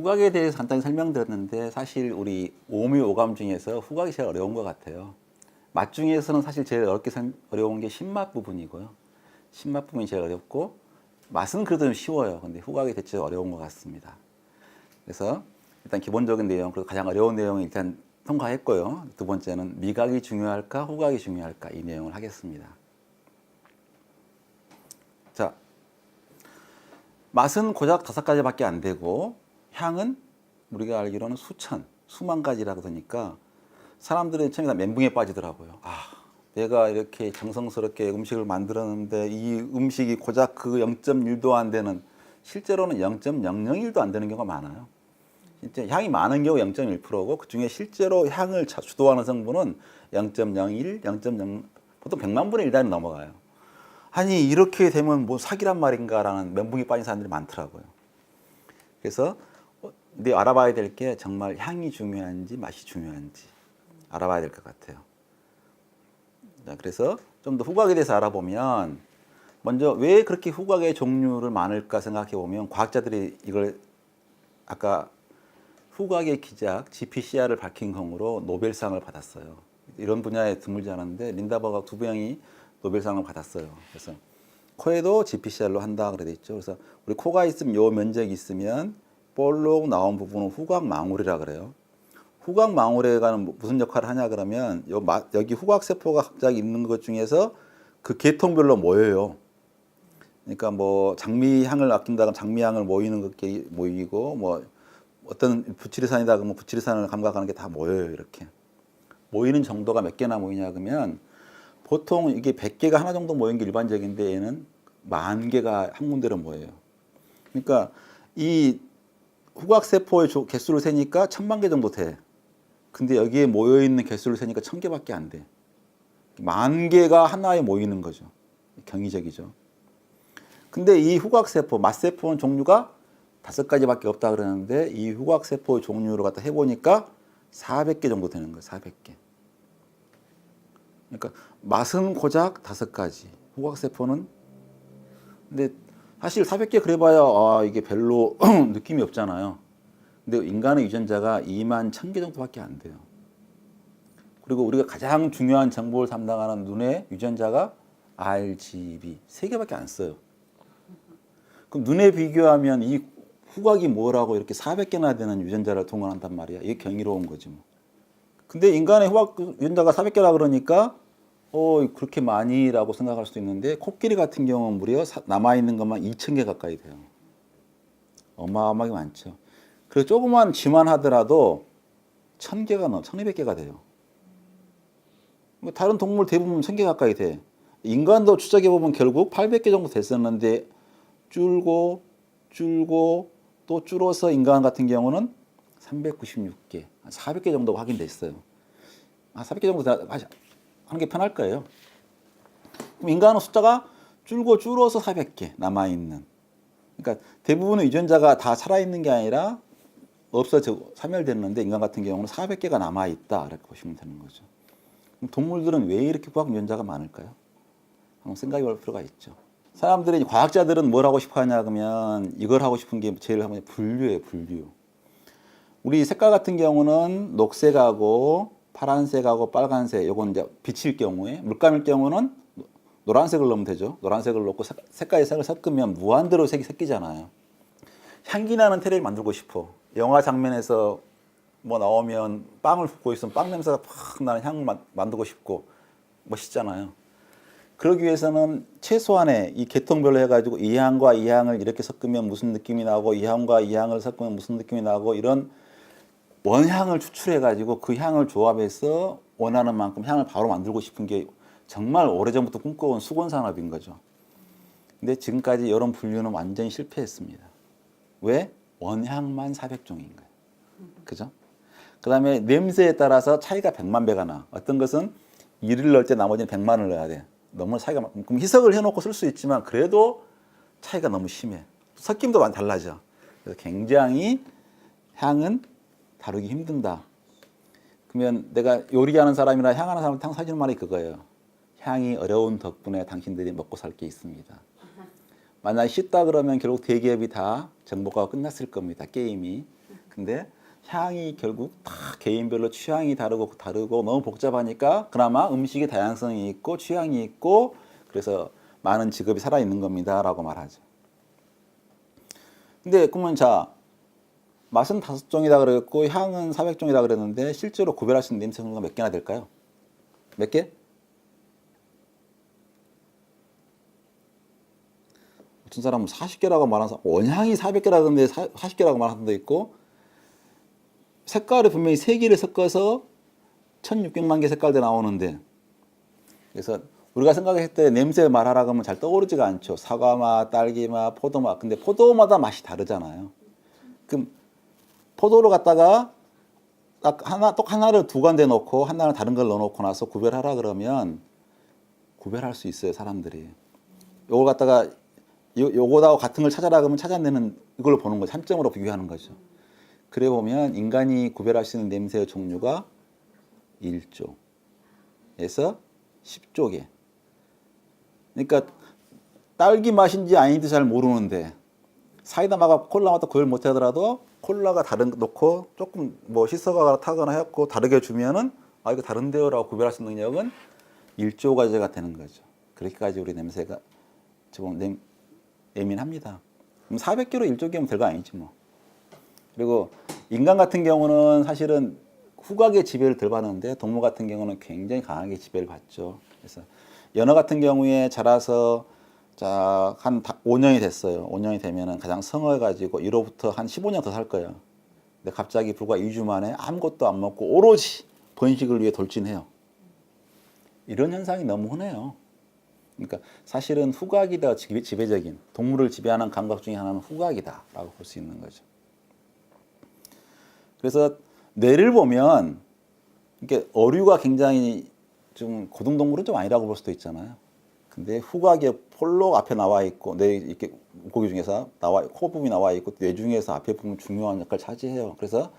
후각에 대해서 간단히 설명드렸는데 사실 우리 오미 오감 중에서 후각이 제일 어려운 것 같아요. 맛 중에서는 사실 제일 어려운 게 신맛 부분이고요. 신맛 부분이 제일 어렵고 맛은 그래도 좀 쉬워요. 근데 후각이 대체 어려운 것 같습니다. 그래서 일단 기본적인 내용, 그리고 가장 어려운 내용을 일단 통과했고요. 두 번째는 미각이 중요할까, 후각이 중요할까 이 내용을 하겠습니다. 자, 맛은 고작 5가지밖에 안 되고 향은 우리가 알기로는 수만 가지라고 하니까 사람들은 처음에 다 멘붕에 빠지더라고요. 아, 내가 이렇게 정성스럽게 음식을 만들었는데 이 음식이 고작 그 0.1도 안 되는, 실제로는 0.001도 안 되는 경우가 많아요. 진짜 향이 많은 경우 0.1%고 그중에 실제로 향을 주도하는 성분은 0.01, 0.0, 보통 100만 분의 1 단위 넘어가요. 아니 이렇게 되면 뭐 사기란 말인가라는 멘붕이 빠진 사람들이 많더라고요. 그래서 근데 알아봐야 될 게 정말 향이 중요한지 맛이 중요한지 알아봐야 될 것 같아요. 자, 그래서 좀 더 후각에 대해서 알아보면 먼저 왜 그렇게 후각의 종류를 많을까 생각해 보면 과학자들이 이걸 아까 후각의 기작 GPCR을 밝힌 경우로 노벨상을 받았어요. 이런 분야에 드물지 않았는데 린다버가 두 명이 노벨상을 받았어요. 그래서 코에도 GPCR로 한다 그래 있죠. 그래서 우리 코가 있으면 요 면적이 있으면 볼록 나온 부분은 후각 망울이라 그래요. 후각 망울에가 무슨 역할을 하냐 그러면 여기 후각 세포가 갑자기 있는 것 중에서 그 계통별로 모여요. 그러니까 뭐 장미향을 아낀다면 장미향을 모이는 게 모이고 뭐 어떤 부치리산이다 그러면 부치리산을 감각하는 게 다 모여요. 이렇게 모이는 정도가 몇 개나 모이냐 그러면 보통 이게 100개가 하나 정도 모인 게 일반적인데 얘는 10,000개가 한 군데로 모여요. 그러니까 이 후각세포의 개수를 세니까 10,000개 정도 돼. 근데 여기에 모여있는 개수를 세니까 1,000개밖에 안 돼. 10,000개가 하나에 모이는 거죠. 경이적이죠. 근데 이 후각세포, 맛세포는 종류가 5가지밖에 없다 그러는데 이 후각세포의 종류를 갖다 해보니까 400개 정도 되는 거예요. 400개. 그러니까 맛은 고작 5가지, 후각세포는 근데 사실 400개 그래봐야 이게 별로 느낌이 없잖아요. 근데 인간의 유전자가 21,000개 정도밖에 안 돼요. 그리고 우리가 가장 중요한 정보를 담당하는 눈의 유전자가 RGB 3개밖에 안 써요. 그럼 눈에 비교하면 이 후각이 뭐라고 이렇게 400개나 되는 유전자를 동원한단 말이야. 이게 경이로운 거지 뭐. 근데 인간의 후각 유전자가 400개라 그러니까 그렇게 많이라고 생각할 수도 있는데 코끼리 같은 경우는 무려 남아있는 것만 2,000개 가까이 돼요. 어마어마하게 많죠. 그리고 조그만 쥐만 하더라도 1,000개가 넘어 1,200개가 돼요. 다른 동물 대부분 1,000개 가까이 돼. 인간도 추적해보면 결국 800개 정도 됐었는데 줄고 또 줄어서 인간 같은 경우는 396개, 400개 정도 확인됐어요. 400개 정도 하는 게 편할 거예요. 그럼 인간은 숫자가 줄어서 400개 남아있는. 그러니까 대부분의 유전자가 다 살아있는 게 아니라 사멸됐는데 인간 같은 경우는 400개가 남아있다 이렇게 보시면 되는 거죠. 그럼 동물들은 왜 이렇게 후각 유전자가 많을까요? 한번 생각해 볼 필요가 있죠. 사람들이, 과학자들은 뭘 하고 싶어 하냐 그러면 이걸 하고 싶은 게 제일 하면 분류예요. 분류. 우리 색깔 같은 경우는 녹색하고 파란색하고 빨간색, 요건 이제 빛일 경우에, 물감일 경우는 노란색을 넣으면 되죠. 노란색을 넣고 색깔의 색을 섞으면 무한대로 색이 섞이잖아요. 향기 나는 테레를 만들고 싶어. 영화 장면에서 뭐 나오면 빵을 굽고 있으면 빵 냄새가 팍 나는 향을 만들고 싶고 멋있잖아요. 그러기 위해서는 최소한의 이 계통별로 해가지고 이 향과 이 향을 이렇게 섞으면 무슨 느낌이 나고 이 향과 이 향을 섞으면 무슨 느낌이 나고 이런 원향을 추출해가지고 그 향을 조합해서 원하는 만큼 향을 바로 만들고 싶은 게 정말 오래전부터 꿈꿔온 수건산업인 거죠. 근데 지금까지 이런 분류는 완전히 실패했습니다. 왜? 원향만 400종인 거예요. 그죠? 그 다음에 냄새에 따라서 차이가 100만 배가 나. 어떤 것은 1을 넣을 때 나머지는 100만을 넣어야 돼. 너무 차이가 그럼 희석을 해놓고 쓸 수 있지만 그래도 차이가 너무 심해. 섞임도 많이 달라져. 그래서 굉장히 향은 다루기 힘든다. 그러면 내가 요리하는 사람이나 향하는 사람한테 항상 사주는 말이 그거예요. 향이 어려운 덕분에 당신들이 먹고 살 게 있습니다. 만약에 쉽다 그러면 결국 대기업이 다 정보가 끝났을 겁니다. 게임이. 근데 향이 결국 다 개인별로 취향이 다르고 너무 복잡하니까 그나마 음식의 다양성이 있고 취향이 있고 그래서 많은 직업이 살아있는 겁니다라고 말하죠. 근데 그러면 자 맛은 5종이다 그랬고 향은 400종이다 그랬는데 실제로 구별할 수 있는 냄새 종류가 몇 개나 될까요? 몇 개? 어떤 사람은 40개라고 말하는 사람, 원향이 400개라던데 40개라고 말하는 사람도 있고 색깔을 분명히 3개를 섞어서 1600만 개 색깔도 나오는데 그래서 우리가 생각했을 때 냄새 말하라 그러면 잘 떠오르지가 않죠. 사과맛, 딸기맛, 포도맛. 근데 포도마다 맛이 다르잖아요. 그럼 포도를 갖다가 딱 하나를 두 군데 넣고 하나는 다른 걸 넣어놓고 나서 구별하라 그러면 구별할 수 있어요, 사람들이. 요걸 갖다가 요거하고 같은 걸 찾아라 그러면 찾아내는 이걸로 보는 거죠. 3점으로 비교하는 거죠. 그래 보면 인간이 구별할 수 있는 냄새의 종류가 1조에서 10조 개. 그러니까 딸기 맛인지 아닌지 잘 모르는데 사이다 맛과 콜라 맛도 구별 못 하더라도 콜라가 다른 거 넣고 조금 뭐 시서가 타거나 해갖고 다르게 주면은 아 이거 다른데요라고 구별할 수 있는 능력은 1조 가지가 되는 거죠. 그렇게까지 우리 냄새가 지금 예민합니다. 그럼 400개로 1조 개면 별거 아니지 뭐. 그리고 인간 같은 경우는 사실은 후각의 지배를 덜 받는데 동물 같은 경우는 굉장히 강하게 지배를 받죠. 그래서 연어 같은 경우에 자라서 자, 한 5년이 됐어요. 5년이 되면은 가장 성어가지고 1호부터 한 15년 더 살 거예요. 근데 갑자기 불과 2주 만에 아무것도 안 먹고 오로지 번식을 위해 돌진해요. 이런 현상이 너무 흔해요. 그러니까 사실은 후각이 더 지배적인 동물을 지배하는 감각 중에 하나는 후각이다라고 볼 수 있는 거죠. 그래서 뇌를 보면 이게 어류가 굉장히 좀 고등동물은 좀 아니라고 볼 수도 있잖아요. 근데 후각에 폴록 앞에 나와 있고 뇌 이렇게 고기 중에서 코 부분이 나와 있고 뇌 중에서 앞에 부분 중요한 역할을 차지해요. 그래서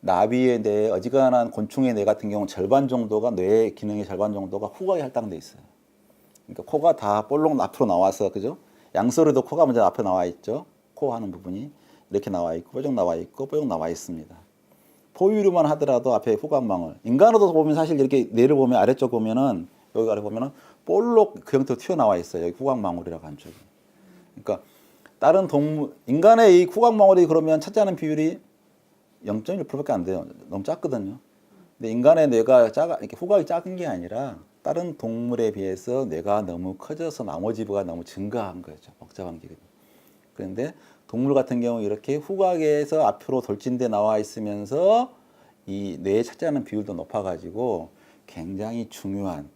나비의 뇌, 어지간한 곤충의 뇌 같은 경우는 절반 정도가 뇌 기능의 절반 정도가 후각에 할당돼 있어요. 그러니까 코가 다 볼록 앞으로 나와서 그죠? 양서류도 코가 먼저 앞에 나와 있죠. 코 하는 부분이 이렇게 나와 있고 뾰족 나와 있고 뾰족 나와 있습니다. 포유류만 하더라도 앞에 후각망울. 인간으로도 보면 사실 이렇게 뇌를 보면 아래쪽 보면은 여기 아래 보면은 볼록 그 형태로 튀어나와 있어요. 여기 후각망울이라고 한 쪽이. 그러니까 다른 동물 인간의 이 후각망울이 그러면 차지하는 비율이 0.1%밖에 안 돼요. 너무 작거든요. 근데 인간의 뇌가 이렇게 후각이 작은 게 아니라 다른 동물에 비해서 뇌가 너무 커져서 나머지 부가 너무 증가한 거죠. 복잡한 게. 그런데 동물 같은 경우 이렇게 후각에서 앞으로 돌진돼 나와 있으면서 이 뇌에 차지하는 비율도 높아가지고 굉장히 중요한.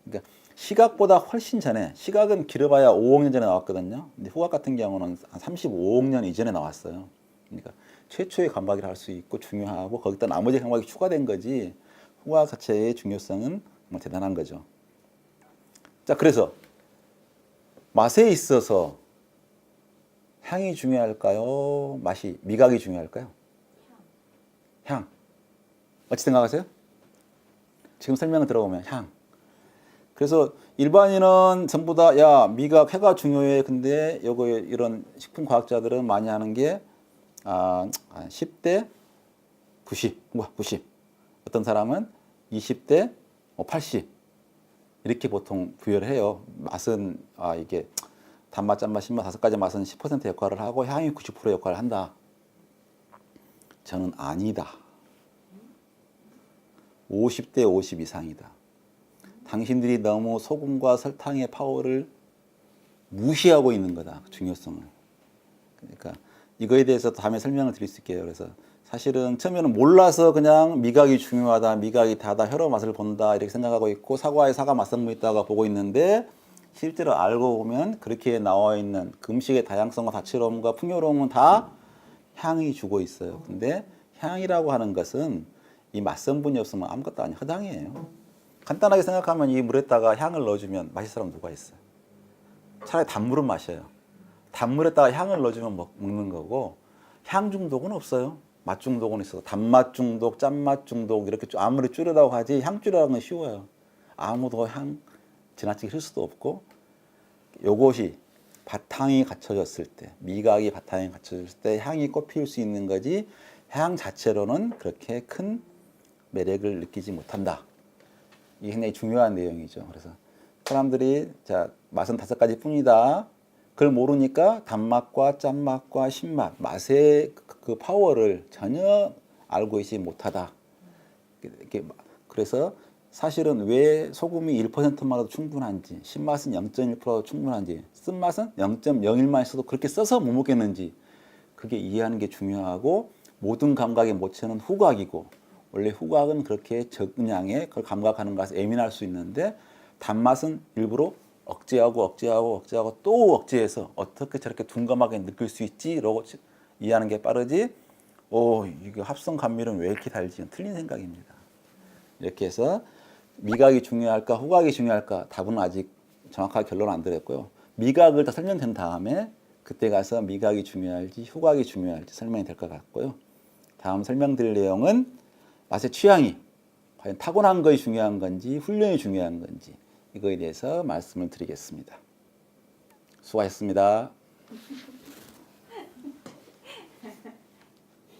그러니까 시각보다 훨씬 전에 시각은 길어봐야 5억 년 전에 나왔거든요. 근데 후각 같은 경우는 한 35억 년 이전에 나왔어요. 그러니까 최초의 감각이라 할 수 있고 중요하고 거기다 나머지 감각이 추가된 거지 후각 자체의 중요성은 정말 대단한 거죠. 자, 그래서 맛에 있어서 향이 중요할까요? 미각이 중요할까요? 향. 어찌 생각하세요? 지금 설명을 들어보면 향. 그래서 일반인은 전부 다 야, 미각, 혀가 중요해. 근데 요거 이런 식품 과학자들은 많이 하는 게 10대 90. 어떤 사람은 20대 80. 이렇게 보통 부여를 해요. 맛은 이게 단맛, 짠맛, 신맛 5가지 맛은 10% 역할을 하고 향이 90% 역할을 한다. 저는 아니다. 50대 50 이상이다. 당신들이 너무 소금과 설탕의 파워를 무시하고 있는 거다. 중요성을. 그러니까 이거에 대해서 다음에 설명을 드릴 수 있게요. 그래서 사실은 처음에는 몰라서 그냥 미각이 중요하다, 미각이 다다, 혀로 맛을 본다 이렇게 생각하고 있고 사과에 사과 맛선무 있다가 보고 있는데 실제로 알고 보면 그렇게 나와 있는 그 음식의 다양성과 다채로움과 풍요로움은 다 향이 주고 있어요. 근데 향이라고 하는 것은 이 맛성분이 없으면 아무것도 아니에요. 허당이에요. 간단하게 생각하면 이 물에다가 향을 넣어주면 마실 사람 누가 있어요? 차라리 단물은 마셔요. 단물에다가 향을 넣어주면 먹는 거고 향 중독은 없어요. 맛 중독은 있어서 단맛 중독, 짠맛 중독 이렇게 아무리 줄여라고 하지 향 줄여라는 건 쉬워요. 아무도 향 지나치게 흘 수도 없고 요것이 바탕이 갖춰졌을 때 미각이 바탕이 갖춰졌을 때 향이 꽃 피울 수 있는 거지 향 자체로는 그렇게 큰 매력을 느끼지 못한다. 이게 굉장히 중요한 내용이죠. 그래서 사람들이 자 맛은 5가지 뿐이다. 그걸 모르니까 단맛과 짠맛과 신맛, 맛의 그 파워를 전혀 알고 있지 못하다. 그래서 사실은 왜 소금이 1%만으로도 충분한지, 신맛은 0.1%도 충분한지, 쓴맛은 0.01만 있어도 그렇게 써서 못 먹겠는지, 그게 이해하는 게 중요하고, 모든 감각의 모체는 후각이고, 원래 후각은 그렇게 적은 양에 그걸 감각하는 것에 예민할 수 있는데, 단맛은 일부러 억제하고 또 억제해서 어떻게 저렇게 둔감하게 느낄 수 있지? 라고 이해하는 게 빠르지, 이거 합성 감미료는 왜 이렇게 달지? 틀린 생각입니다. 이렇게 해서 미각이 중요할까 후각이 중요할까 답은 아직 정확하게 결론 안 드렸고요. 미각을 다 설명된 다음에 그때 가서 미각이 중요할지 후각이 중요할지 설명이 될 것 같고요. 다음 설명드릴 내용은 맛의 취향이 과연 타고난 것이 중요한 건지 훈련이 중요한 건지 이거에 대해서 말씀을 드리겠습니다. 수고하셨습니다.